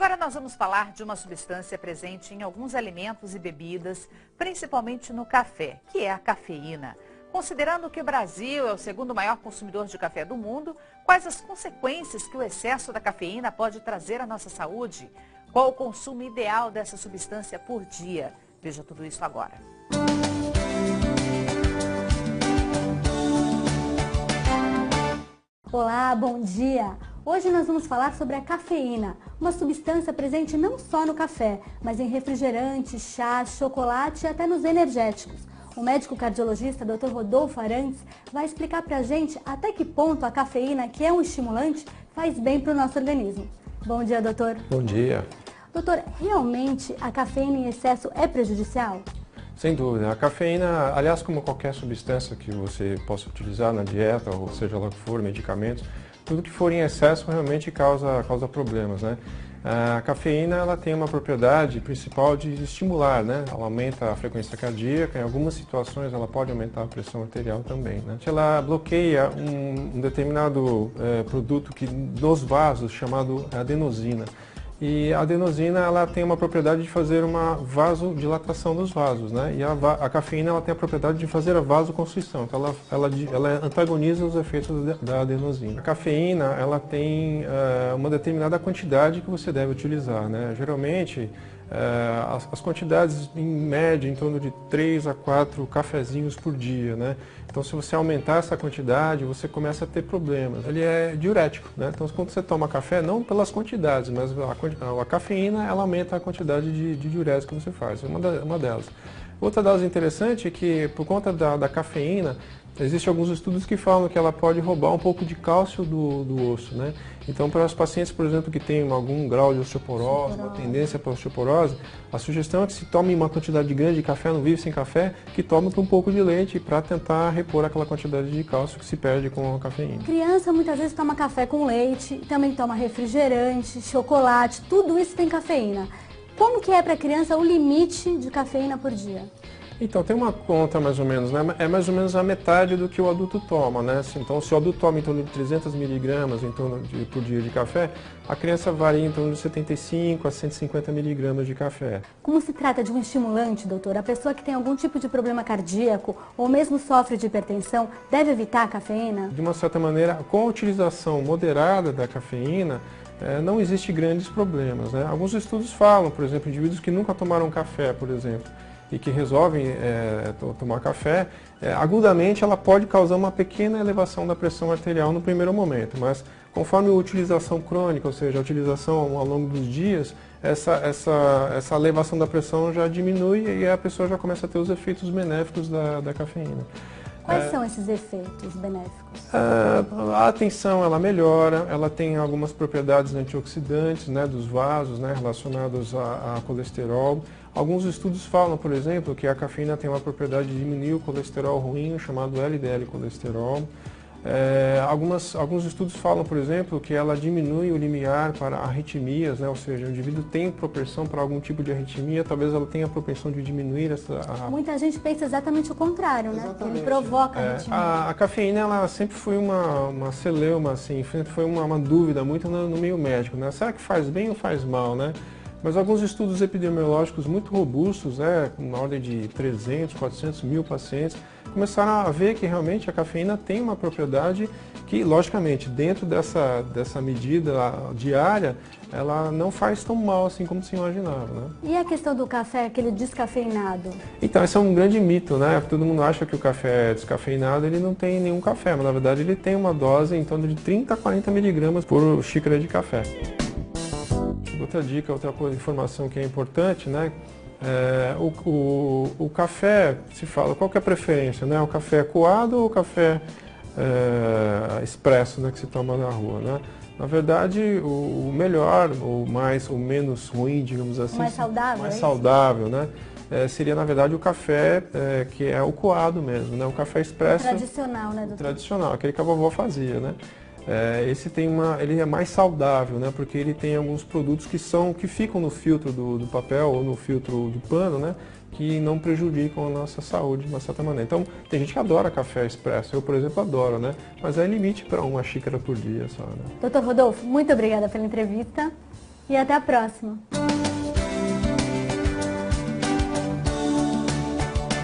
Agora nós vamos falar de uma substância presente em alguns alimentos e bebidas, principalmente no café, que é a cafeína. Considerando que o Brasil é o segundo maior consumidor de café do mundo, quais as consequências que o excesso da cafeína pode trazer à nossa saúde? Qual o consumo ideal dessa substância por dia? Veja tudo isso agora. Olá, bom dia! Hoje nós vamos falar sobre a cafeína, uma substância presente não só no café, mas em refrigerantes, chás, chocolate e até nos energéticos. O médico cardiologista Dr. Rodolfo Arantes vai explicar pra gente até que ponto a cafeína, que é um estimulante, faz bem para o nosso organismo. Bom dia, doutor. Bom dia. Doutor, realmente a cafeína em excesso é prejudicial? Sem dúvida. A cafeína, aliás, como qualquer substância que você possa utilizar na dieta, ou seja lá o que for, medicamentos, tudo que for em excesso realmente causa problemas, né? A cafeína, ela tem uma propriedade principal de estimular, né? Ela aumenta a frequência cardíaca, em algumas situações ela pode aumentar a pressão arterial também, né? Ela bloqueia um determinado produto nos vasos chamado adenosina. E a adenosina, ela tem uma propriedade de fazer uma vasodilatação dos vasos, né? E a cafeína, ela tem a propriedade de fazer a vasoconstrição. Então ela antagoniza os efeitos da adenosina. A cafeína, ela tem uma determinada quantidade que você deve utilizar, né? Geralmente, as quantidades em média em torno de 3 a 4 cafezinhos por dia, né? Então, se você aumentar essa quantidade, você começa a ter problemas. Ele é diurético, né? Então, quando você toma café, não pelas quantidades, mas a cafeína, ela aumenta a quantidade de diurese que você faz, uma delas. Outra delas interessante é que, por conta da cafeína, existem alguns estudos que falam que ela pode roubar um pouco de cálcio do osso, né? Então, para os pacientes, por exemplo, que têm algum grau de osteoporose, uma tendência para osteoporose, a sugestão é que se tome uma quantidade grande de café, não vive sem café, que tome com um pouco de leite para tentar repor aquela quantidade de cálcio que se perde com a cafeína. Criança muitas vezes toma café com leite, também toma refrigerante, chocolate, tudo isso tem cafeína. Como que é para a criança o limite de cafeína por dia? Então, tem uma conta mais ou menos, né? É mais ou menos a metade do que o adulto toma, né? Então, se o adulto toma em torno de 300 miligramas por dia de café, a criança varia em torno de 75 a 150 miligramas de café. Como se trata de um estimulante, doutor, a pessoa que tem algum tipo de problema cardíaco ou mesmo sofre de hipertensão deve evitar a cafeína? De uma certa maneira, com a utilização moderada da cafeína, não existe grandes problemas, né? Alguns estudos falam, por exemplo, indivíduos que nunca tomaram café, por exemplo, e que resolvem tomar café, agudamente ela pode causar uma pequena elevação da pressão arterial no primeiro momento, mas conforme a utilização crônica, ou seja, a utilização ao longo dos dias, essa elevação da pressão já diminui e a pessoa já começa a ter os efeitos benéficos da cafeína. Quais são esses efeitos benéficos? A atenção, ela melhora, ela tem algumas propriedades antioxidantes, né, dos vasos, né, relacionados a colesterol. Alguns estudos falam, por exemplo, que a cafeína tem uma propriedade de diminuir o colesterol ruim, chamado LDL colesterol. Alguns estudos falam, por exemplo, que ela diminui o limiar para arritmias, né? Ou seja, o indivíduo tem propensão para algum tipo de arritmia, talvez ela tenha a propensão de diminuir essa... Muita gente pensa exatamente o contrário, né? Que ele provoca arritmia. A cafeína, ela sempre foi uma celeuma, assim, foi uma dúvida muito no meio médico, né? Será que faz bem ou faz mal, né? Mas alguns estudos epidemiológicos muito robustos, né, na ordem de 300, 400 mil pacientes, começaram a ver que realmente a cafeína tem uma propriedade que, logicamente, dentro dessa medida diária, ela não faz tão mal assim como se imaginava, né? E a questão do café, aquele descafeinado? Então, esse é um grande mito, né? Todo mundo acha que o café descafeinado, ele não tem nenhum café, mas na verdade ele tem uma dose em torno de 30 a 40 miligramas por xícara de café. Outra dica, outra informação que é importante, né? O café, se fala, qual que é a preferência, né? O café coado ou o café expresso, né, que se toma na rua, né? Na verdade, o melhor, ou menos ruim, digamos assim, mais saudável, mais saudável, né? Seria, na verdade, o café que é o coado mesmo, né? O café expresso... Tradicional, né, doutor? Tradicional, aquele que a vovó fazia, né? Ele é mais saudável, né? Porque ele tem alguns produtos que ficam no filtro do papel ou no filtro do pano, né? Que não prejudicam a nossa saúde de uma certa maneira. Então, tem gente que adora café expresso, eu, por exemplo, adoro, né? Mas é limite para uma xícara por dia só, né? Doutor Rodolfo, muito obrigada pela entrevista. e até a próxima!